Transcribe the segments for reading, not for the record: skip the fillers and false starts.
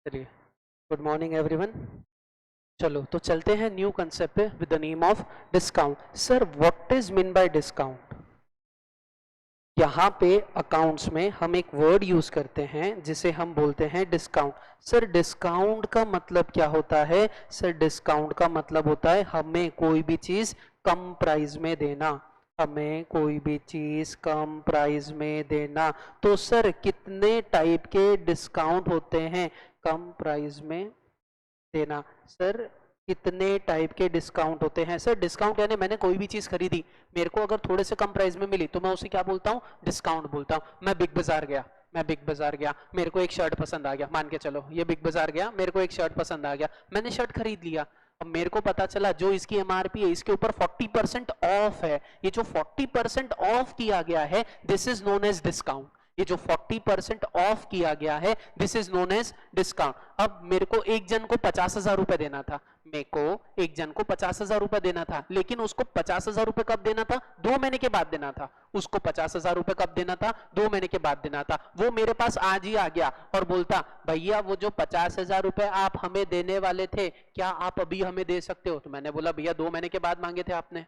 चलिए, good morning everyone. चलो तो चलते हैं न्यू कंसेप्ट पे with the name of discount. Sir what is mean by discount? यहाँ पे अकाउंट्स में हम एक वर्ड यूज करते हैं जिसे हम बोलते हैं डिस्काउंट। सर डिस्काउंट का मतलब क्या होता है? सर डिस्काउंट का मतलब होता है हमें कोई भी चीज कम प्राइस में देना। हमें कोई भी चीज कम प्राइस में देना। तो सर कितने टाइप के डिस्काउंट होते हैं कम प्राइस में देना? सर कितने टाइप के डिस्काउंट होते हैं? सर डिस्काउंट यानी मैंने कोई भी चीज खरीदी, मेरे को अगर थोड़े से कम प्राइस में मिली तो मैं उसे क्या बोलता हूँ? डिस्काउंट बोलता हूँ। मैं बिग बाजार गया, मेरे को एक शर्ट पसंद आ गया, मान के चलो ये बिग बाजार गया, मेरे को एक शर्ट पसंद आ गया, मैंने शर्ट खरीद लिया। अब मेरे को पता चला जो इसकी एमआरपी है इसके ऊपर 40% ऑफ है। ये जो 40% ऑफ किया गया है this is known as discount. ये जो 40% ऑफ किया गया है this is known as discount. अब मेरे को एक जन को 50,000 रुपए देना था, मेरे को एक जन को 50,000 रुपए देना था, लेकिन उसको 50,000 रुपए कब देना था? 2 महीने के बाद देना था। उसको 50,000 रुपए कब देना था? 2 महीने के बाद देना था। वो मेरे पास आज ही आ गया और बोलता भैया वो जो 50,000 रुपए आप हमें देने वाले थे क्या आप अभी हमें दे सकते हो? तो मैंने बोला भैया 2 महीने के बाद मांगे थे आपने,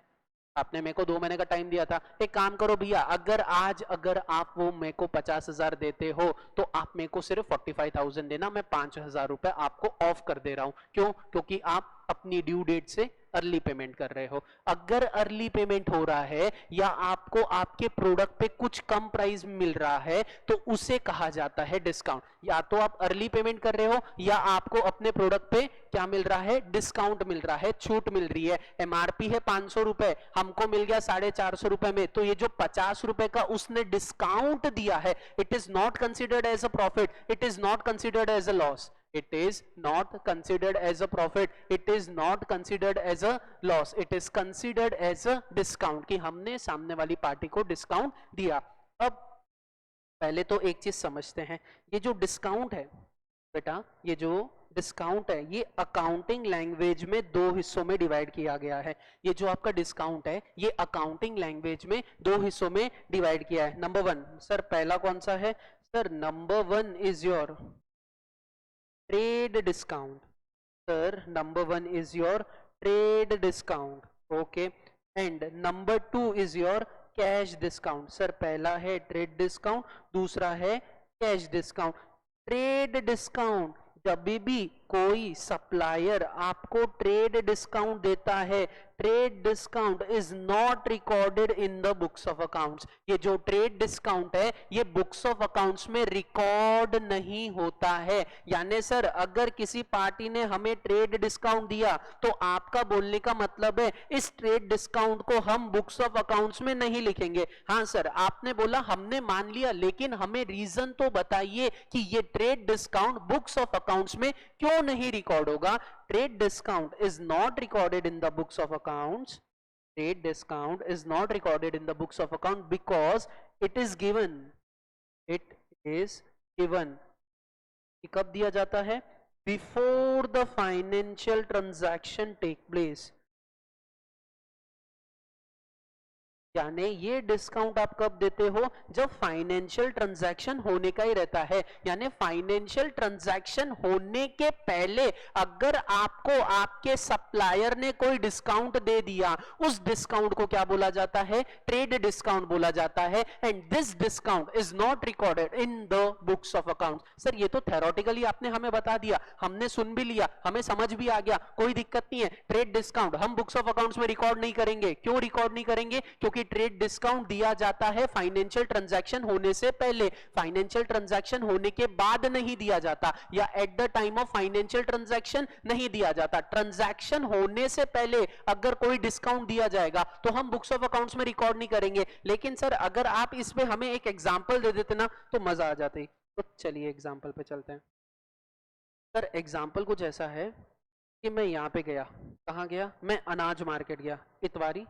आपने मेरे को 2 महीने का टाइम दिया था। एक काम करो भैया, अगर आप वो मेरे को 50,000 देते हो तो आप मेरे को सिर्फ 45,000 देना, मैं 5,000 रुपए आपको ऑफ कर दे रहा हूं। क्यों? क्योंकि आप अपनी ड्यू डेट से अर्ली पेमेंट कर रहे हो। अगर अर्ली पेमेंट हो रहा है या आपको आपके प्रोडक्ट पे कुछ कम प्राइस मिल रहा है तो उसे कहा जाता है डिस्काउंट। या तो आप अर्ली पेमेंट कर रहे हो या आपको अपने प्रोडक्ट पे क्या मिल रहा है? डिस्काउंट मिल रहा है, छूट मिल रही है। एमआरपी है 500 रुपए, हमको मिल गया 450 रुपए में, तो ये जो 50 रुपए का उसने डिस्काउंट दिया है it is not considered as a profit, it is not considered as a loss, it is not considered as a profit, it is not considered as a loss, it is considered as a discount कि हमने सामने वाली party को discount दिया। अब पहले तो एक चीज समझते हैं, ये जो डिस्काउंट है बेटा, ये जो डिस्काउंट है ये अकाउंटिंग लैंग्वेज में दो हिस्सों में डिवाइड किया गया है। ये जो आपका डिस्काउंट है ये अकाउंटिंग लैंग्वेज में दो हिस्सों में डिवाइड किया है। नंबर वन, सर पहला कौन सा है? Sir number one is your trade discount. Sir, number one is your trade discount. Okay. And number two is your cash discount. Sir, पहला है trade discount, दूसरा है cash discount. ट्रेड डिस्काउंट, जब भी कोई सप्लायर आपको ट्रेड डिस्काउंट देता है, trade discount is not recorded in the books of accounts. ये जो ट्रेड डिस्काउंट है ये बुक्स ऑफ अकाउंट्स में रिकॉर्ड नहीं होता है। यानी सर अगर किसी पार्टी ने हमें ट्रेड डिस्काउंट दिया तो आपका बोलने का मतलब है इस ट्रेड डिस्काउंट को हम बुक्स ऑफ अकाउंट्स में नहीं लिखेंगे। हाँ सर, आपने बोला हमने मान लिया, लेकिन हमें रीजन तो बताइए कि ये trade discount books of accounts में क्यों नहीं रिकॉर्ड होगा। Trade discount is not recorded in the books of accounts, trade discount is not recorded in the books of account because it is given, it is given कि कब दिया जाता है? before the financial transaction take place। यानी ये discount आप कब देते हो? जब फाइनेंशियल ट्रांजैक्शन होने का ही रहता है। यानी फाइनेंशियल ट्रांजैक्शन होने के पहले अगर आपको आपके सप्लायर ने कोई डिस्काउंट दे दिया, उस डिस्काउंट को क्या बोला जाता है? ट्रेड डिस्काउंट बोला जाता है। And this discount is not recorded in the books of account. Sir ये तो थ्योरेटिकली आपने हमें बता दिया, हमने सुन भी लिया, हमें समझ भी आ गया, कोई दिक्कत नहीं है। ट्रेड डिस्काउंट हम बुक्स ऑफ अकाउंट्स में रिकॉर्ड नहीं करेंगे। क्यों रिकॉर्ड नहीं करेंगे? क्योंकि ट्रेड डिस्काउंट दिया जाता है फाइनेंशियल ट्रांजैक्शन होने से पहले, फाइनेंशियल ट्रांजैक्शन होने के बाद नहीं दिया जाता, या at the time of financial transaction नहीं दिया जाता। ट्रांजैक्शन होने से पहले अगर कोई डिस्काउंट दिया जाएगा तो हम बुक्स ऑफ अकाउंट्स में रिकॉर्ड नहीं करेंगे। लेकिन सर अगर आप इस पे हमें एक एग्जांपल दे देते ना तो मजा आ जाती। तो चलिए एग्जांपल पे चलते हैं। सर एग्जांपल कुछ ऐसा है कि मैं यहां पे गया, कहां गया? मैं अनाज मार्केट गया, इतवारी।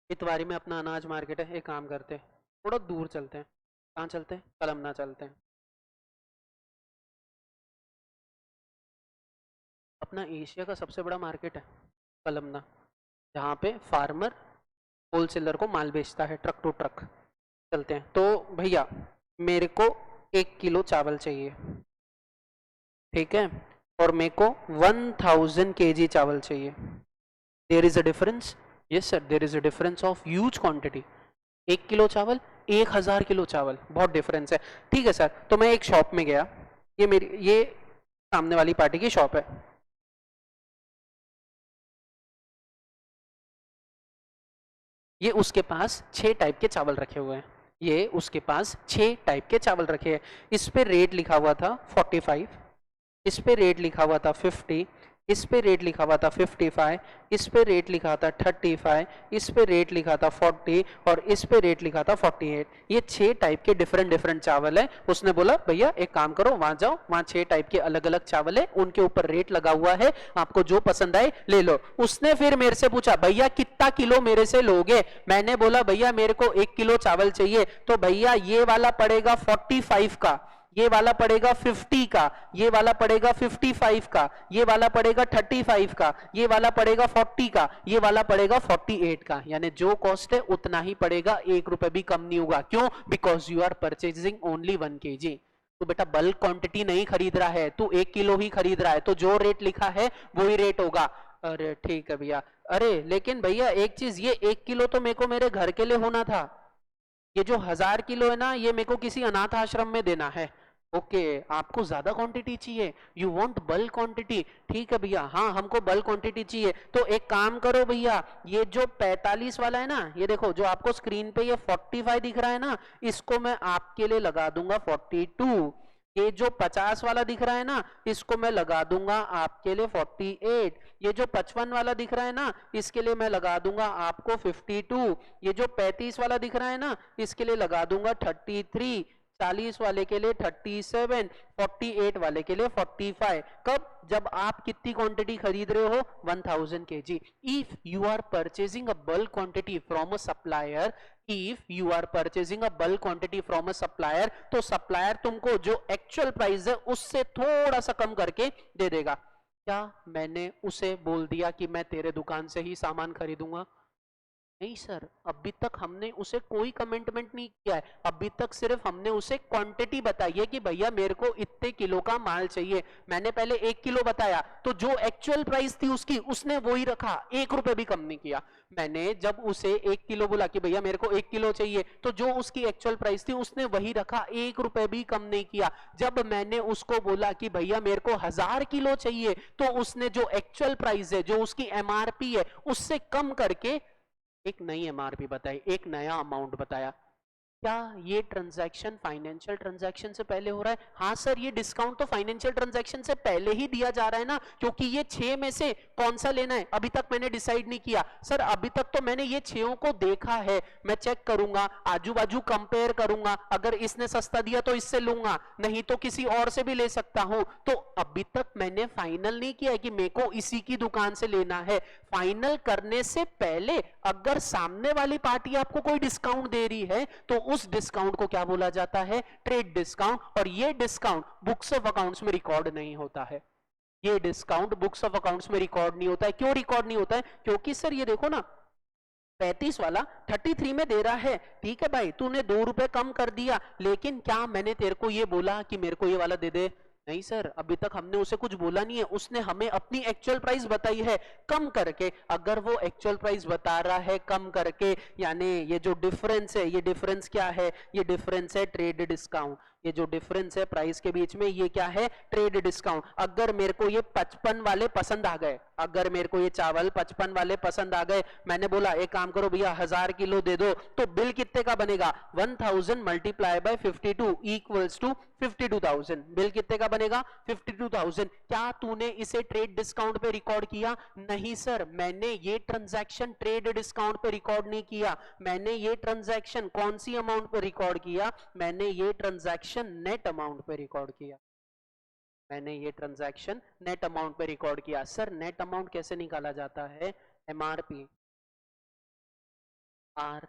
इतवारी में अपना अनाज मार्केट है। एक काम करते हैं, थोड़ा दूर चलते हैं। कहाँ चलते हैं? कलमना चलते हैं। अपना एशिया का सबसे बड़ा मार्केट है कलमना, जहाँ पे फार्मर होलसेलर को माल बेचता है ट्रक टू ट्रक। चलते हैं। तो भैया मेरे को 1 किलो चावल चाहिए, ठीक है, और मेरे को 1000 kg चावल चाहिए। There is a difference, yes sir there is a difference of huge quantity. 1 kilo चावल 1000 किलो चावल, बहुत डिफरेंस है। ठीक है सर, तो मैं एक शॉप में गया, ये सामने वाली पार्टी की शॉप है, ये उसके पास 6 टाइप के चावल रखे हुए हैं, ये उसके पास 6 टाइप के चावल रखे हैं। इस पे रेट लिखा हुआ था 45, इस पे रेट लिखा हुआ था 50, इस पे रेट लिखा हुआ था 55, इस पे रेट लिखा था 35, इस पे रेट लिखा था 40 और इस पे रेट लिखा था 48। ये 6 टाइप के डिफरेंट डिफरेंट चावल है। उसने बोला भैया एक काम करो, वहां जाओ, वहां 6 टाइप के अलग अलग चावल है, उनके ऊपर रेट लगा हुआ है, आपको जो पसंद आए ले लो। उसने फिर मेरे से पूछा भैया कितना किलो मेरे से लोगे? मैंने बोला भैया मेरे को 1 किलो चावल चाहिए। तो भैया ये वाला पड़ेगा 45 का, ये वाला पड़ेगा 50 का, ये वाला पड़ेगा 55 का, ये वाला पड़ेगा 35 का, ये वाला पड़ेगा 40 का, ये वाला पड़ेगा 48 का। यानी जो कॉस्ट है उतना ही पड़ेगा, 1 रुपए भी कम नहीं होगा। क्यों? Because you are purchasing only 1 kg। तो बेटा बल्क क्वांटिटी नहीं खरीद रहा है, तू 1 किलो ही खरीद रहा है, तो जो रेट लिखा है वही रेट होगा। अरे ठीक है भैया, अरे लेकिन भैया एक चीज, ये 1 किलो तो मेरे को मेरे घर के लिए होना था, ये जो 1000 किलो है ना, ये मेरे को किसी अनाथ आश्रम में देना है। ओके, आपको ज्यादा क्वांटिटी चाहिए, यू वांट बल्क क्वांटिटी, ठीक है भैया, हाँ हमको बल्क क्वांटिटी चाहिए। तो एक काम करो भैया, ये जो 45 वाला है ना, ये देखो जो आपको स्क्रीन पे ये 45 दिख रहा है ना, इसको मैं आपके लिए लगा दूंगा 42। ये जो 50 वाला दिख रहा है ना, इसको मैं लगा दूंगा आपके लिए 48। ये जो 55 वाला दिख रहा है ना, इसके लिए मैं लगा दूंगा आपको 52। ये जो 35 वाला दिख रहा है ना, इसके लिए लगा दूंगा 33। 40 वाले के लिए 37, 48 वाले के लिए 45। कब? जब आप कितनी क्वांटिटी खरीद रहे हो? 1000 kg। If you are purchasing a bulk quantity from a supplier, if you are purchasing a bulk quantity from a supplier, तो सप्लायर तुमको जो एक्चुअल प्राइस है उससे थोड़ा सा कम करके दे देगा। क्या मैंने उसे बोल दिया कि मैं तेरे दुकान से ही सामान खरीदूंगा? नहीं सर, अभी तक हमने उसे कोई कमिटमेंट नहीं किया है, अभी तक सिर्फ हमने उसे क्वांटिटी बताई है कि भैया मेरे को इतने किलो का माल चाहिए। मैंने पहले 1 किलो बताया, तो जो एक्चुअल प्राइस थी उसकी उसने वही रखा, 1 रुपए भी कम नहीं किया। मैंने जब उसे 1 किलो बोला कि भैया मेरे को 1 किलो चाहिए, तो जो उसकी एक्चुअल प्राइस थी उसने वही रखा, 1 रुपए भी कम नहीं किया। जब मैंने उसको बोला कि भैया मेरे को 1000 किलो चाहिए, तो उसने जो एक्चुअल प्राइस है, जो उसकी एमआरपी है, उससे कम करके एक नई एमआरपी बताई, एक नया अमाउंट बताया। क्या ये ट्रांजैक्शन फाइनेंशियल ट्रांजैक्शन से पहले हो रहा है? हाँ सर, ये डिस्काउंट तो फाइनेंशियल ट्रांजैक्शन से पहले ही दिया जा रहा है ना, क्योंकि ये 6 में से कौन सा लेना है अभी तक मैंने डिसाइड नहीं किया। सर अभी तक तो मैंने ये 6 को देखा है, मैं चेक करूंगा, आजू बाजू कंपेयर करूंगा, अगर इसने सस्ता दिया तो इससे लूंगा, नहीं तो किसी और से भी ले सकता हूं। तो अभी तक मैंने फाइनल नहीं किया है कि मेरे को इसी की दुकान से लेना है। फाइनल करने से पहले अगर सामने वाली पार्टी आपको कोई डिस्काउंट दे रही है, तो उस डिस्काउंट को क्या बोला जाता है? Trade discount. और ये डिस्काउंट बुक्स ऑफ अकाउंट्स में रिकॉर्ड नहीं होता है, ये डिस्काउंट बुक्स ऑफ अकाउंट्स में रिकॉर्ड नहीं होता है। क्यों रिकॉर्ड नहीं होता है? क्योंकि सर ये देखो ना, 35 वाला 33 में दे रहा है, ठीक है भाई, तूने 2 रुपए कम कर दिया, लेकिन क्या मैंने तेरे को ये बोला कि मेरे को ये वाला दे दे? नहीं सर, अभी तक हमने उसे कुछ बोला नहीं है, उसने हमें अपनी एक्चुअल प्राइस बताई है कम करके। अगर वो एक्चुअल प्राइस बता रहा है कम करके, यानी ये जो डिफरेंस है, ये डिफरेंस क्या है? ये डिफरेंस है ट्रेड डिस्काउंट। ये जो डिफरेंस है प्राइस के बीच में, ये क्या है? Trade discount. अगर मेरे को ये 55 वाले पसंद आ गए, अगर मेरे को ये चावल 55 वाले पसंद आ गए, मैंने बोला एक काम करो भैया 1000 किलो दे दो, तो बिल कितने का बनेगा? 1000 multiply by 52 equals to 52,000। Bill कितने का बनेगा? 52,000। क्या तूने इसे ट्रेड डिस्काउंट पे रिकॉर्ड किया? नहीं सर, मैंने ये ट्रांजैक्शन ट्रेड डिस्काउंट पे रिकॉर्ड नहीं किया। मैंने ये ट्रांजैक्शन कौन सी अमाउंट पे रिकॉर्ड किया? मैंने ये ट्रांजैक्शन नेट अमाउंट पे रिकॉर्ड किया। मैंने ये ट्रांजैक्शन नेट अमाउंट पे रिकॉर्ड किया। सर नेट अमाउंट कैसे निकाला जाता है? MRP are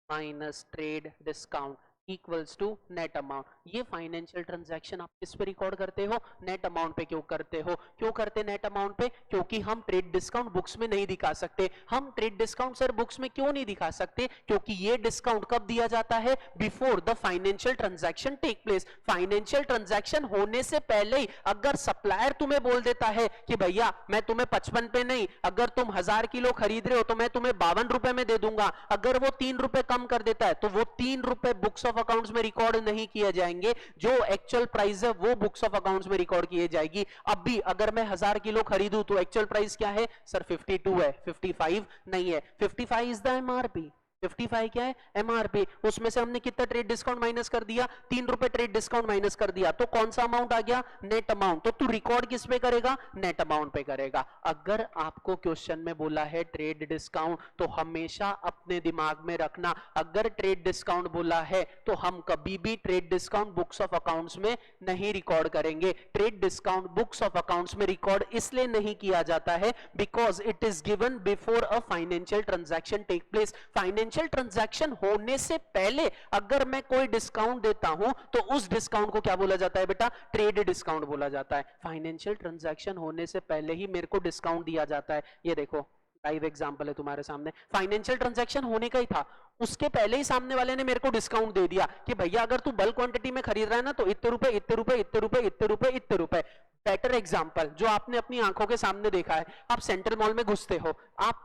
minus trade discount. Equals to net amount. ये फाइनेंशियल ट्रांजैक्शन आप किस पे रिकॉर्ड करते हो? नेट अमाउंट पे। क्यों करते हो? क्यों करते नेट अमाउंट पे? क्योंकि हम ट्रेड डिस्काउंट बुक्स में नहीं दिखा सकते। हम ट्रेड डिस्काउंट सर बुक्स में क्यों नहीं दिखा सकते? क्योंकि ये डिस्काउंट कब दिया जाता है? Before the financial transaction take place. Financial transaction होने से पहले ही अगर सप्लायर तुम्हें बोल देता है कि भैया मैं तुम्हें 55 पे नहीं, अगर तुम 1000 किलो खरीद रहे हो तो मैं तुम्हें 52 रुपए में दे दूंगा, अगर वो 3 रुपए कम कर देता है तो वो 3 रुपए बुक्स ऑफ अकाउंट्स में रिकॉर्ड नहीं किए जाएंगे। जो एक्चुअल प्राइस है वो बुक्स ऑफ अकाउंट्स में रिकॉर्ड किए जाएगी। अब भी अगर मैं 1000 किलो खरीदूं तो एक्चुअल प्राइस क्या है सर? 52 है, 55 नहीं है। 55 इज द एमआरपी। 55 क्या है? एमआरपी। उसमें से हमने कितना ट्रेड डिस्काउंट माइनस कर दिया? 3 रुपए ट्रेड डिस्काउंट माइनस कर दिया, तो कौन सा अमाउंट आ गया? Net amount. तो तू रिकॉर्ड किस पे करेगा? नेट अमाउंट पे करेगा। अगर आपको क्वेश्चन में बोला है ट्रेड डिस्काउंट तो हमेशा अपने दिमाग में रखना, अगर ट्रेड डिस्काउंट बोला है तो हम कभी भी trade discount books of accounts में नहीं रिकॉर्ड करेंगे। Trade discount books of accounts में रिकॉर्ड इसलिए नहीं किया जाता है because it is given before a financial transaction take place. Financial transaction होने से पहले अगर मैं कोई डिस्काउंट देता हूं तो उस डिस्काउंट को क्या बोला जाता है बेटा? ट्रेड डिस्काउंट बोला जाता है। फाइनेंशियल ट्रांजैक्शन होने से पहले ही मेरे को डिस्काउंट दिया जाता है। ये देखो लाइव एग्जांपल है तुम्हारे सामने। फाइनेंशियल ट्रांजैक्शन होने का ही था, उसके पहले ही सामने वाले ने मेरे को डिस्काउंट दे दिया कि भैया अगर तू बल्क क्वांटिटी में खरीद रहा है ना तो इतने रुपए इतने रुपए इतने रुपए इतने रुपए इतने रुपए। बेटर एग्जांपल जो आपने अपनी आंखों के सामने देखा है, आप सेंट्रल मॉल में घुसते हो, आप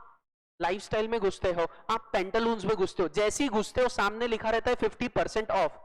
लाइफस्टाइल में घुसते हो, आप पेंटालून्स में घुसते हो, जैसे ही घुसते हो सामने लिखा रहता है 50% ऑफ।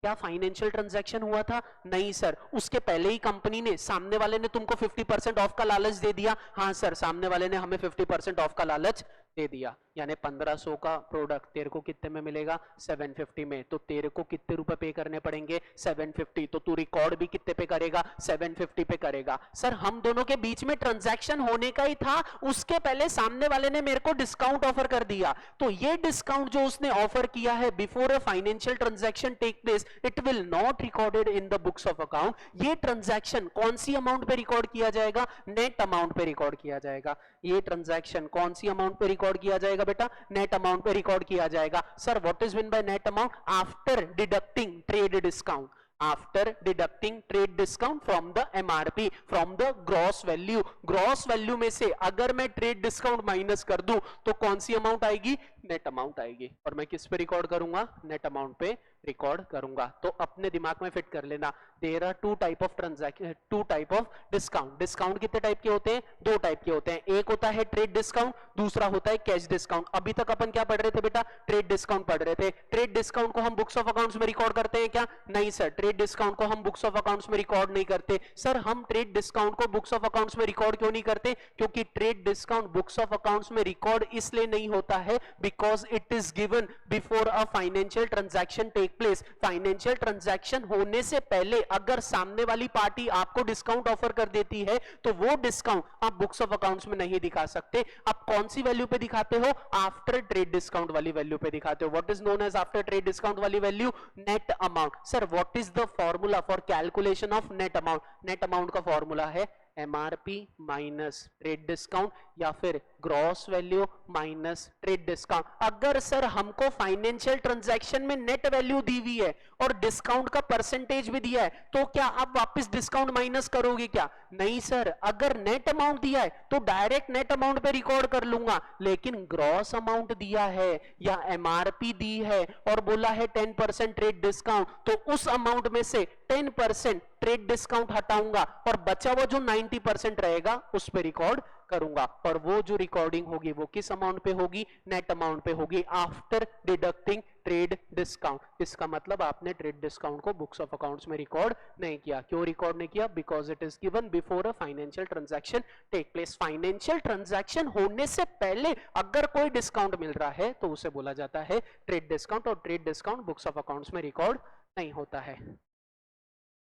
क्या फाइनेंशियल ट्रांजैक्शन हुआ था? नहीं सर। उसके पहले ही कंपनी ने, सामने वाले ने तुमको 50% ऑफ का लालच दे दिया। हाँ सर, सामने वाले ने हमें 50% ऑफ का लालच दे दिया, यानी 1500 का प्रोडक्ट तेरे को कितने में मिलेगा? 750 में। तो तेरे को कितने रुपए पे करने पड़ेंगे? 750। तो तू रिकॉर्ड भी कितने पे करेगा? 750 पे करेगा। सर हम दोनों के बीच में ट्रांजैक्शन होने का ही था, उसके पहले सामने वाले ने मेरे को डिस्काउंट ऑफर कर दिया। तो ये डिस्काउंट जो उसने ऑफर किया है before a financial transaction take place, it will not recorded in the books of account. ये ट्रांजैक्शन कौन सी अमाउंट पे रिकॉर्ड किया जाएगा? नेट अमाउंट पे रिकॉर्ड किया जाएगा। ये ट्रांजैक्शन कौन सी अमाउंट पे रिकॉर्ड किया जाएगा बेटा? नेट अमाउंट पे रिकॉर्ड किया जाएगा। Sir what is mean by net amount? After deducting trade discount, after deducting trade discount from the MRP, from the gross value। gross value में से अगर मैं trade discount माइनस कर दूं तो कौन सी अमाउंट आएगी? नेट अमाउंट आएगी। और मैं किस पे रिकॉर्ड करूंगा? नेट अमाउंट पे रिकॉर्ड करूंगा। तो अपने दिमाग में फिट कर लेना, there are two type of transaction, two type of discount. Discount कितने टाइप के होते हैं? दो टाइप के होते हैं। एक होता है ट्रेड डिस्काउंट, दूसरा होता है कैश डिस्काउंट। अभी तक अपन क्या पढ़ रहे थे बेटा? ट्रेड डिस्काउंट पढ़ रहे थे। ट्रेड डिस्काउंट को हम बुक्स ऑफ अकाउंट्स में रिकॉर्ड करते हैं क्या? नहीं सर, ट्रेड डिस्काउंट को हम बुक्स ऑफ अकाउंट्स में रिकॉर्ड नहीं करते। सर हम ट्रेड डिस्काउंट को बुक्स ऑफ अकाउंट्स में रिकॉर्ड क्यों नहीं करते? क्योंकि trade discount books of accounts में रिकॉर्ड इसलिए नहीं होता है because it is given before a financial transaction take place. Financial transaction होने से पहले अगर सामने वाली पार्टी आपको डिस्काउंट ऑफर कर देती है तो वो डिस्काउंट आप बुक्स ऑफ अकाउंट्स में नहीं दिखा सकते। आप कौन सी वैल्यू पे दिखाते हो? आफ्टर ट्रेड डिस्काउंट वाली वैल्यू पे दिखाते हो। What is known as after trade discount वाली value? Net amount. Sir what is the formula for calculation of net amount? Net अमाउंट का फॉर्मूला है एमआरपी माइनस ट्रेड डिस्काउंट या फिर gross value minus trade discount. अगर sir हमको financial transaction में net value दी हुई है और डिस्काउंट का परसेंटेज भी दिया है तो क्या आप वापस डिस्काउंट माइनस करोगे क्या? नहीं सर। अगर नेट अमाउंट दिया है तो डायरेक्ट नेट अमाउंट पे रिकॉर्ड कर लूंगा, लेकिन ग्रॉस अमाउंट दिया है या एमआरपी दी है और बोला है 10% ट्रेड डिस्काउंट, तो उस अमाउंट में से 10% ट्रेड डिस्काउंट हटाऊंगा और बचा हुआ जो 90% रहेगा उस पे रिकॉर्ड करूंगा। और वो जो रिकॉर्डिंग होगी वो किस अमाउंट पे होगी? नेट अमाउंट पे होगी, आफ्टर डिडक्टिंग ट्रेड डिस्काउंट। इसका मतलब आपने ट्रेड डिस्काउंट को बुक्स ऑफ अकाउंट्स में रिकॉर्ड नहीं किया। क्यों रिकॉर्ड नहीं किया? Because it is given before a financial transaction take place. Financial transaction होने से पहले अगर कोई डिस्काउंट मिल रहा है तो उसे बोला जाता है ट्रेड डिस्काउंट, और trade discount books of accounts में रिकॉर्ड नहीं होता है।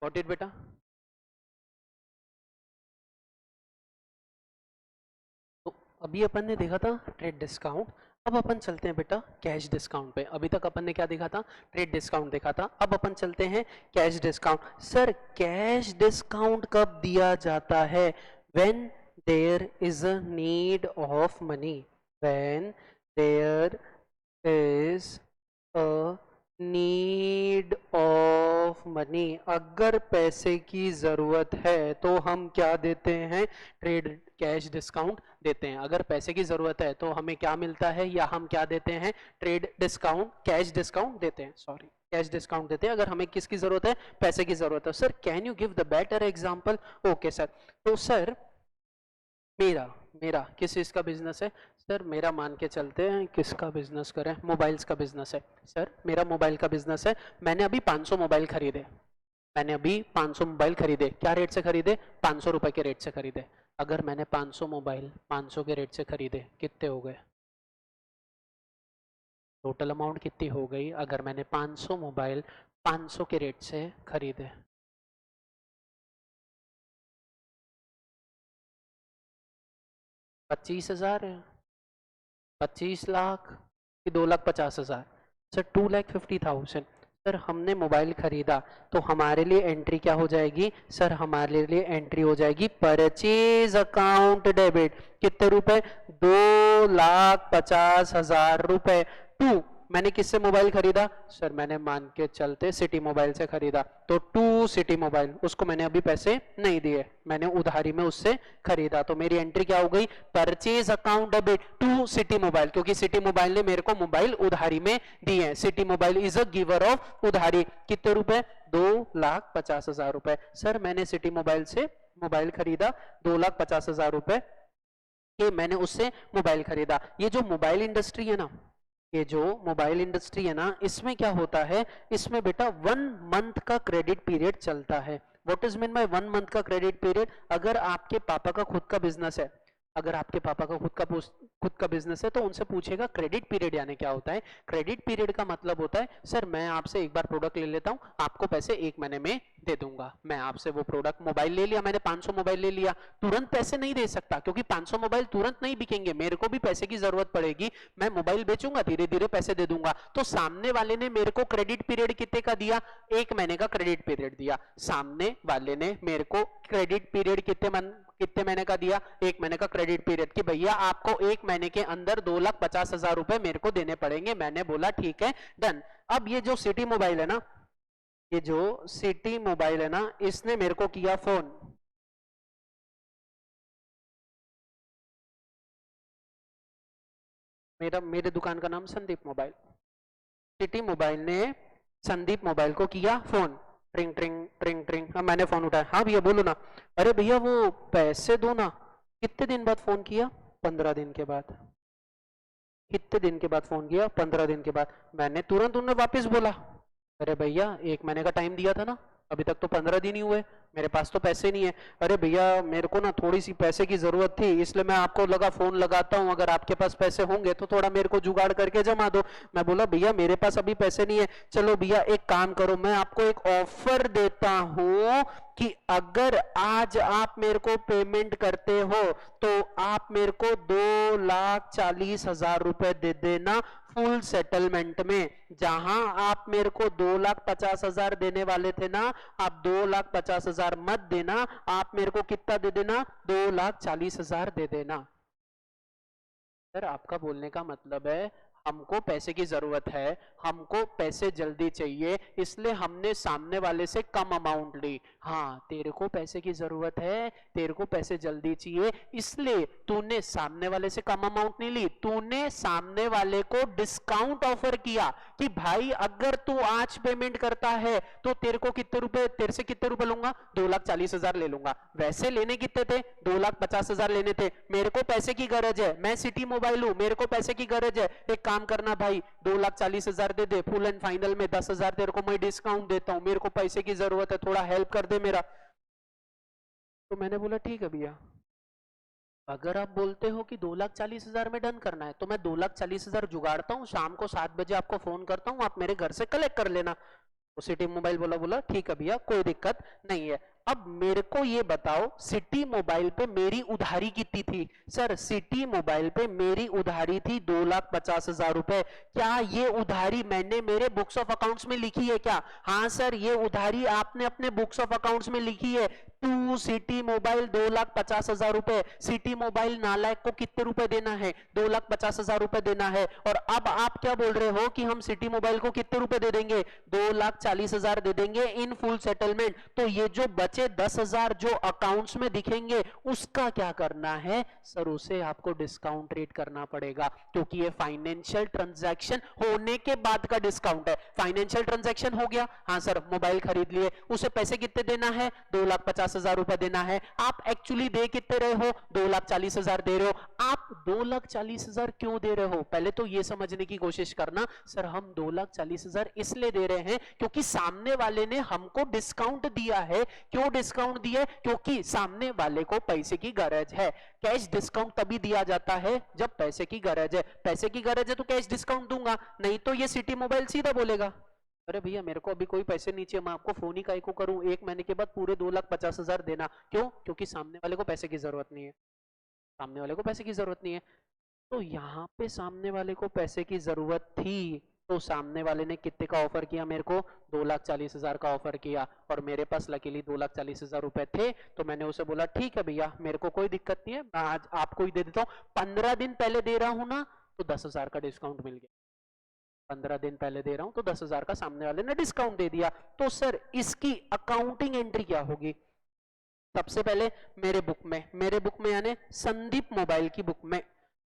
Got it बेटा? तो अभी अपन ने देखा था ट्रेड डिस्काउंट, अब अपन चलते हैं बेटा कैश डिस्काउंट पे। अभी तक अपन ने क्या देखा था? ट्रेड डिस्काउंट देखा था। अब अपन चलते हैं cash discount. Sir cash discount कब दिया जाता है? When there is a need of money, when there is a need of money, अगर पैसे की जरूरत है तो हम क्या देते हैं, ट्रेड कैश डिस्काउंट देते हैं। अगर पैसे की जरूरत है तो हमें क्या मिलता है, या हम क्या देते हैं, ट्रेड डिस्काउंट, कैश डिस्काउंट देते हैं, सॉरी कैश डिस्काउंट देते हैं अगर हमें किसकी जरूरत है, पैसे की जरूरत है। Sir can you give the better example. Okay sir, तो सर मेरा मेरा किस चीज का बिजनेस है, सर मेरा मान के चलते हैं किसका बिजनेस करें, मोबाइल्स का बिजनेस है। सर मेरा मोबाइल का बिजनेस है, मैंने अभी 500 मोबाइल खरीदे, मैंने अभी 500 मोबाइल खरीदे, क्या रेट से खरीदे, 500 रुपए के रेट से खरीदे। अगर मैंने 500 मोबाइल 500 के रेट से खरीदे, कितने हो गए, टोटल अमाउंट कितनी हो गई अगर मैंने 500 मोबाइल 500 के रेट से खरीदे, 25,000 है, 25 लाख कि 2,50,000, सर 2,50,000। सर हमने मोबाइल खरीदा तो हमारे लिए एंट्री क्या हो जाएगी, सर हमारे लिए एंट्री हो जाएगी परचेज अकाउंट डेबिट, कितने रुपए, 2,50,000 रुपए। टू, मैंने किससे मोबाइल खरीदा, सर मैंने मान के चलते सिटी मोबाइल से खरीदा, तो टू सिटी मोबाइल, उसको मैंने अभी पैसे नहीं दिए, मैंने उधारी में उससे खरीदा, तो मेरी एंट्री क्या हो गई, purchase account debit to city mobile, क्योंकि सिटी मोबाइल ने मेरे को मोबाइल उधारी में दिए हैं। City mobile is a giver of उधारी, कितने रुपए, 2,50,000 रुपए। सर मैंने सिटी मोबाइल से मोबाइल खरीदा 2,50,000 रुपए के, मैंने उससे मोबाइल खरीदा। ये जो मोबाइल इंडस्ट्री है ना, ये जो मोबाइल इंडस्ट्री है ना, इसमें क्या होता है, इसमें बेटा 1 मंथ का क्रेडिट पीरियड चलता है। What is mean by 1 month का क्रेडिट पीरियड, अगर आपके पापा का खुद का बिजनेस है, अगर आपके पापा का खुद का बिजनेस है तो उनसे पूछेगा क्रेडिट पीरियड यानी क्या होता है। क्रेडिट पीरियड का मतलब होता है, सर मैं आपसे एक बार प्रोडक्ट ले लेता हूं, आपको पैसे 1 महीने में दे दूंगा। मैं आपसे वो प्रोडक्ट, मोबाइल ले लिया मैंने, 500 मोबाइल ले लिया, तुरंत पैसे नहीं दे सकता क्योंकि 500 मोबाइल तुरंत नहीं बिकेंगे, मेरे को भी पैसे की जरूरत पड़ेगी, मैं मोबाइल बेचूंगा, धीरे धीरे पैसे दे दूंगा। तो सामने वाले ने मेरे को क्रेडिट पीरियड कितने का दिया, 1 महीने का क्रेडिट पीरियड दिया। सामने वाले ने मेरे को क्रेडिट पीरियड कितने महीने का दिया, 1 महीने का क्रेडिट पीरियड, कि भैया आपको 1 महीने के अंदर 2,50,000 रुपए मेरे को देने पड़ेंगे। मैंने बोला ठीक है, डन। अब ये जो सिटी मोबाइल है ना, ये जो सिटी मोबाइल है ना, इसने मेरे को किया फोन, मेरे दुकान का नाम संदीप मोबाइल, सिटी मोबाइल ने संदीप मोबाइल को किया फोन, ट्रिंग ट्रिंग ट्रिंग ट्रिंग। हाँ मैंने फोन उठाया, हाँ भैया बोलो ना, अरे भैया वो पैसे दो ना। कितने दिन बाद फोन किया, 15 दिन के बाद। कितने दिन के बाद फोन किया, 15 दिन के बाद। मैंने तुरंत उन्हें वापस बोला, अरे भैया 1 महीने का टाइम दिया था ना, अभी तक तो 15 दिन ही हुए, मेरे पास तो पैसे नहीं है। अरे भैया मेरे को ना थोड़ी सी पैसे की जरूरत थी, इसलिए मैं आपको लगा फोन लगाता हूं, अगर आपके पास पैसे होंगे तो थोड़ा मेरे को जुगाड़ करके जमा दो। मैं बोला भैया मेरे पास अभी पैसे नहीं है, चलो भैया एक काम करो, मैं आपको एक ऑफर देता हूं कि अगर आज आप मेरे को पेमेंट करते हो तो आप मेरे को 2,40,000 रुपए दे देना फुल सेटलमेंट में। जहां आप मेरे को 2,50,000 देने वाले थे ना, आप 2,50,000 मत देना, आप मेरे को कितना दे देना, 2,40,000 दे देना। सर आपका बोलने का मतलब है हमको पैसे की जरूरत है, हमको पैसे जल्दी चाहिए, इसलिए हमने सामने वाले से कम अमाउंट ली। हाँ तेरे को पैसे की जरूरत है, तेरे को पैसे जल्दी चाहिए, इसलिए तूने सामने वाले से कम अमाउंट नहीं ली, तूने सामने वाले को डिस्काउंट ऑफर किया कि भाई अगर तू आज पेमेंट करता है तो तेरे को कितने रुपए, तेरे से कितने रुपए लूंगा, 2,40,000 ले लूंगा। वैसे लेने कितने थे, 2,50,000 लेने थे। मेरे को पैसे की गरज है, मैं सिटी मोबाइल हूं, मेरे को पैसे की गरज है, एक काम करना भाई 2,40,000 दे दे, फुल एंड फाइनल में 10,000 तेरे को मैं डिस्काउंट देता हूं, मेरे को पैसे की जरूरत है, थोड़ा हेल्प कर दे मेरा। तो मैंने बोला ठीक है भैया, अगर आप बोलते हो कि 2,40,000 में डन करना है तो मैं 2,40,000 जुगाड़ता हूँ, शाम को 7 बजे आपको फोन करता हूँ, आप मेरे घर से कलेक्ट कर लेना। तो सिटी मोबाइल बोला ठीक है भैया कोई दिक्कत नहीं है। अब मेरे को ये बताओ सिटी मोबाइल पे मेरी उधारी कितनी थी? सर सिटी मोबाइल पे मेरी उधारी थी 2,50,000 रुपए। क्या ये उधारी मैंने मेरे बुक्स ऑफ अकाउंट्स में लिखी है क्या? हाँ सर, ये उधारी आपने अपने बुक्स ऑफ अकाउंट्स में लिखी है। टू सिटी मोबाइल 2,50,000 रुपए। सिटी मोबाइल नालायक को कितने रुपए देना है? 2,50,000 रुपए देना है। और अब आप क्या बोल रहे हो कि हम सिटी मोबाइल को कितने रुपए दे देंगे? 2,40,000 दे देंगे इन फुल सेटलमेंट। तो ये जो बचे 10,000 जो अकाउंट्स में दिखेंगे उसका क्या करना है? सर उसे आपको डिस्काउंट रेट करना पड़ेगा, क्योंकि ये फाइनेंशियल ट्रांजैक्शन होने के बाद का डिस्काउंट है। फाइनेंशियल ट्रांजैक्शन हो गया, हाँ सर मोबाइल खरीद लिए, उसे पैसे कितने देना है? 2,50,000 रुपए देना है। आप एक्चुअली दे कितने रहे हो? 2,40,000 दे रहे हो। आप 2,40,000 क्यों दे रहे हो? पहले तो ये समझने की कोशिश करना, सर हम 2,40,000 इसलिए दे रहे हैं क्योंकि सामने वाले ने हमको डिस्काउंट दिया है। क्यों डिस्काउंट दिया है? क्योंकि सामने वाले को पैसे की गरज है। कैश डिस्काउंट तभी दिया जाता है जब पैसे की गरज है। पैसे की गरज है तो कैश डिस्काउंट दूंगा, नहीं तो ये सिटी मोबाइल सीधा बोलेगा, अरे भैया मेरे को अभी कोई पैसे नहीं चाहिए, मैं आपको फोन ही काहे को करूं, 1 महीने के बाद पूरे 2,50,000 देना। क्यों? क्योंकि सामने वाले को पैसे की जरूरत नहीं है। सामने वाले को पैसे की जरूरत नहीं है। तो यहाँ पे सामने वाले को पैसे की जरूरत थी, तो सामने वाले ने कितने का ऑफर किया मेरे को? 2,40,000 का ऑफर किया। और मेरे पास लकीली 2,40,000 रुपए थे, तो मैंने उसे बोला ठीक है भैया मेरे को कोई दिक्कत नहीं है, मैं आज आपको ही दे देता हूँ। 15 दिन पहले दे रहा हूं ना, तो 10,000 का डिस्काउंट मिल गया। 15 दिन पहले दे रहा हूं तो 10,000 का सामने वाले ने डिस्काउंट दे दिया। तो सर इसकी अकाउंटिंग एंट्री क्या होगी? सबसे पहले मेरे बुक में यानी संदीप मोबाइल की बुक में,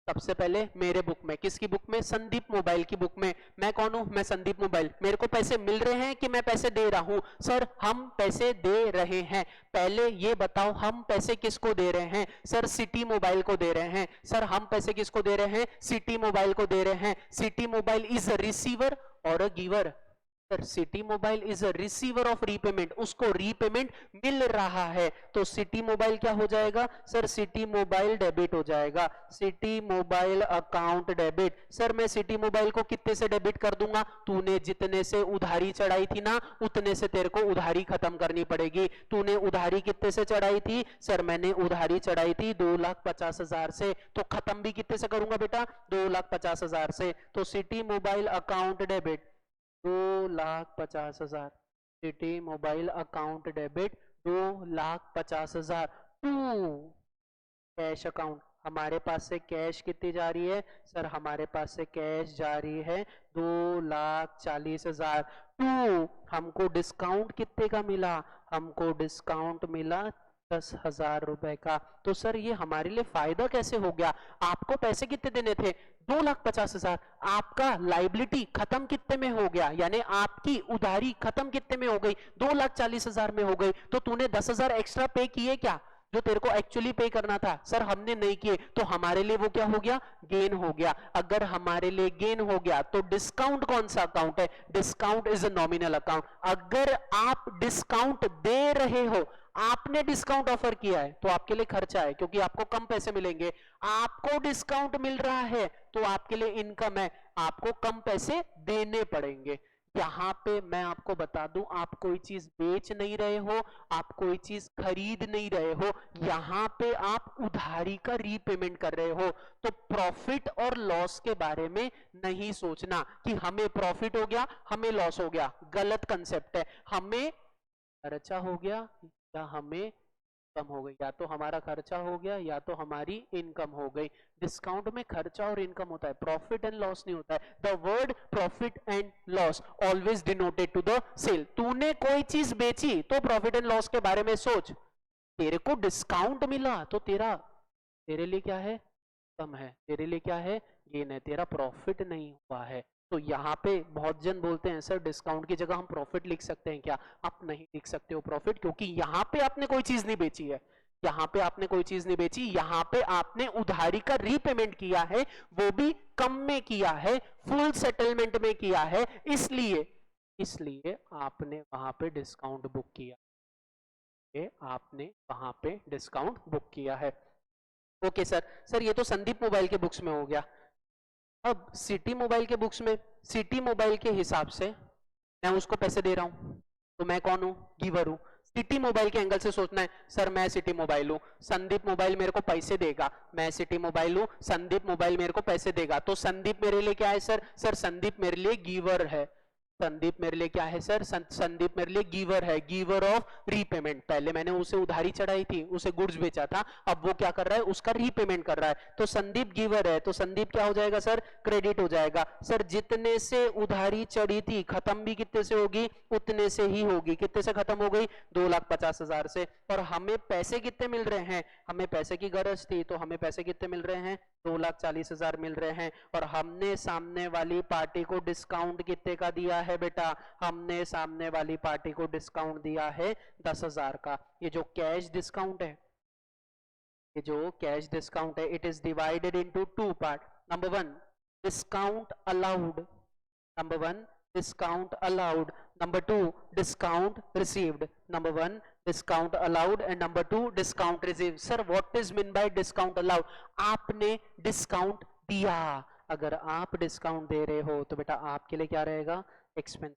सबसे पहले मेरे बुक में, किसकी बुक में? संदीप मोबाइल की बुक में। मैं कौन हूं? मैं संदीप मोबाइल। मेरे को पैसे मिल रहे हैं कि मैं पैसे दे रहा हूं? सर हम पैसे दे रहे हैं। पहले ये बताओ हम पैसे किसको दे रहे हैं? सर सिटी मोबाइल को दे रहे हैं। सर हम पैसे किसको दे रहे हैं? सिटी मोबाइल को दे रहे हैं। City mobile is a receiver और a giver. Sir city mobile is a receiver of repayment, उसको रीपेमेंट मिल रहा है, तो सिटी मोबाइल क्या हो जाएगा? सर सिटी मोबाइल डेबिट हो जाएगा। City mobile account debit. Sir मैं सिटी मोबाइल को कितने से डेबिट कर दूंगा? तूने जितने से उधारी चढ़ाई थी ना, उतने से तेरे को उधारी खत्म करनी पड़ेगी। तूने उधारी कितने से चढ़ाई थी? सर मैंने उधारी चढ़ाई थी 2,50,000 से, तो खत्म भी कितने से करूंगा बेटा? 2,50,000 से। तो city mobile account debit 2,50,000, city mobile account debit 2,50,000 to cash account. हमारे पास से कैश कितनी जा रही है? सर हमारे पास से कैश जा रही है 2,40,000 टू हमको डिस्काउंट कितने का मिला? हमको डिस्काउंट मिला 10,000 रुपए का। तो सर ये हमारे लिए फायदा कैसे हो गया? आपको पैसे कितने देने थे? 2,50,000। आपका लाइबिलिटी खत्म कितने में हो गया? यानी आपकी उधारी खत्म कितने में हो गई? 2,40,000 में हो गई। तो तूने 10,000 एक्स्ट्रा पे किए क्या, जो तेरे को एक्चुअली पे करना था? सर हमने नहीं किए, तो हमारे लिए वो क्या हो गया? गेन हो गया। अगर हमारे लिए गेन हो गया तो डिस्काउंट कौन सा अकाउंट है? Discount is a nominal account. अगर आप डिस्काउंट दे रहे हो, आपने डिस्काउंट ऑफर किया है, तो आपके लिए खर्चा है क्योंकि आपको कम पैसे मिलेंगे। आपको डिस्काउंट मिल रहा है तो आपके लिए इनकम है, आपको कम पैसे देने पड़ेंगे। यहां पे मैं आपको बता दूं, आप कोई चीज बेच नहीं रहे हो, आप कोई चीज खरीद नहीं रहे हो, यहां पे आप उधारी का रीपेमेंट कर रहे हो। तो प्रॉफिट और लॉस के बारे में नहीं सोचना कि हमें प्रॉफिट हो गया हमें लॉस हो गया, गलत कंसेप्ट है। हमें खर्चा हो गया या हमें कम हो गई, या तो हमारा खर्चा हो गया या तो हमारी इनकम हो गई। डिस्काउंट में खर्चा और इनकम होता है, प्रॉफिट एंड लॉस नहीं होता है। The word profit and loss always denoted to the sale. तूने कोई चीज बेची तो प्रॉफिट एंड लॉस के बारे में सोच। तेरे को डिस्काउंट मिला तो तेरे लिए क्या है? कम है। तेरे लिए क्या है? गेन है। तेरा प्रॉफिट नहीं हुआ है। तो यहाँ पे बहुत जन बोलते हैं सर डिस्काउंट की जगह हम प्रॉफिट लिख सकते हैं क्या? आप नहीं लिख सकते हो प्रॉफिट, क्योंकि यहाँ पे आपने कोई चीज नहीं बेची है। यहाँ पे आपने कोई चीज नहीं बेची, यहाँ पे आपने उधारी का रीपेमेंट किया है, वो भी कम में किया है, फुल सेटलमेंट में किया है। इसलिए आपने वहां पे डिस्काउंट बुक किया। आपने वहां पे डिस्काउंट बुक किया है। ओके सर ये तो संदीप मोबाइल के बुक्स में हो गया। अब सिटी मोबाइल के बुक्स में, सिटी मोबाइल के हिसाब से मैं उसको पैसे दे रहा हूं, तो मैं कौन हूं? गिवर हूं। सिटी मोबाइल के एंगल से सोचना है, सर मैं सिटी मोबाइल हूं, संदीप मोबाइल मेरे को पैसे देगा, मैं सिटी मोबाइल हूं, संदीप मोबाइल मेरे को पैसे देगा, तो संदीप मेरे लिए क्या है सर? सर संदीप मेरे लिए गिवर है। संदीप मेरे लिए क्या है सर? संदीप मेरे लिए गिवर है, गिवर ऑफ रीपेमेंट। पहले मैंने उसे उधारी चढ़ाई थी, उसे गुड्स बेचा था, अब वो क्या कर रहा है? उसका रीपेमेंट कर रहा है। तो संदीप गिवर है, तो संदीप क्या हो जाएगा सर? क्रेडिट हो जाएगा। सर जितने से उधारी चढ़ी थी खत्म भी कितने से होगी? उतने से ही होगी। कितने से खत्म हो गई? 2,50,000 से। और हमें पैसे कितने मिल रहे हैं? हमें पैसे की गरज थी, तो हमें पैसे कितने मिल रहे हैं? 2,40,000 मिल रहे हैं। और हमने सामने वाली पार्टी को डिस्काउंट कितने का दिया है बेटा? हमने सामने वाली पार्टी को डिस्काउंट दिया है 10,000 का। ये जो कैश डिस्काउंट है, ये जो कैश डिस्काउंट है, it is divided into two part. Number one, discount allowed. Number one, discount allowed. Number two, discount received. Number one, discount allowed and number two, discount received. Sir what is mean by discount allowed? आपने discount दिया। अगर आप discount दे रहे हो तो बेटा आपके लिए क्या रहेगा? एक्सपेंस।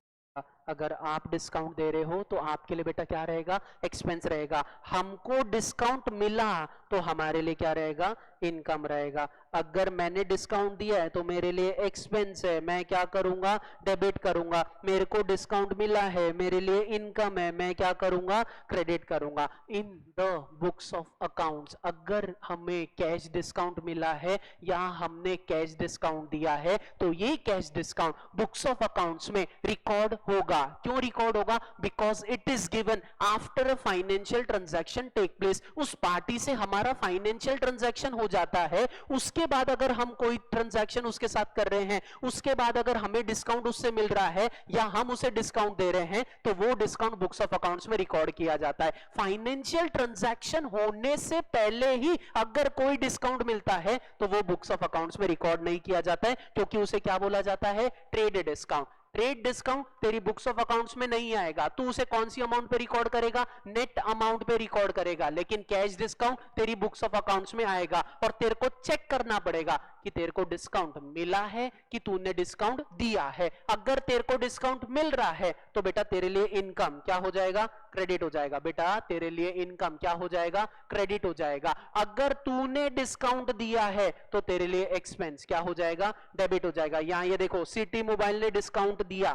अगर आप डिस्काउंट दे रहे हो तो आपके लिए बेटा क्या रहेगा? एक्सपेंस रहेगा। हमको डिस्काउंट मिला तो हमारे लिए क्या रहेगा? इनकम रहेगा। अगर मैंने डिस्काउंट दिया है तो मेरे लिए एक्सपेंस है, मैं क्या करूंगा? डेबिट करूंगा। मेरे को डिस्काउंट मिला है, मेरे लिए इनकम है, मैं क्या करूंगा? क्रेडिट करूंगा। इन द बुक्स ऑफ अकाउंट्स अगर हमें कैश डिस्काउंट मिला है या हमने कैश डिस्काउंट दिया है तो ये cash discount books of accounts में रिकॉर्ड होगा। क्यों रिकॉर्ड होगा? Because it is given after a financial transaction take place. उस पार्टी से हमारा फाइनेंशियल ट्रांजैक्शन हो जाता है, उसके बाद अगर हम कोई ट्रांजैक्शन उसके साथ कर रहे हैं, उसके बाद अगर हमें डिस्काउंट उससे मिल रहा है या हम उसे डिस्काउंट दे रहे हैं तो वो डिस्काउंट बुक्स ऑफ अकाउंट्स में रिकॉर्ड किया जाता है। फाइनेंशियल ट्रांजैक्शन होने से पहले ही अगर कोई डिस्काउंट मिलता है तो वो बुक्स ऑफ अकाउंट्स में रिकॉर्ड नहीं किया जाता है, क्योंकि उसे क्या बोला जाता है? Trade discount. ट्रेड डिस्काउंट तेरी बुक्स ऑफ अकाउंट्स में नहीं आएगा, तू उसे कौन सी अमाउंट पे रिकॉर्ड करेगा? नेट अमाउंट पे रिकॉर्ड करेगा। लेकिन कैश डिस्काउंट तेरी बुक्स ऑफ अकाउंट्स में आएगा और तेरे को चेक करना पड़ेगा कि तेरे को डिस्काउंट मिला है कि तूने डिस्काउंट दिया है। अगर तेरे को डिस्काउंट मिल रहा है तो बेटा तेरे लिए इनकम क्या हो जाएगा? क्रेडिट हो जाएगा। बेटा तेरे लिए इनकम क्या हो जाएगा? क्रेडिट हो जाएगा। अगर तूने डिस्काउंट दिया है तो तेरे लिए एक्सपेंस क्या हो जाएगा? डेबिट हो जाएगा। यहां ये देखो, सिटी मोबाइल ने डिस्काउंट दिया,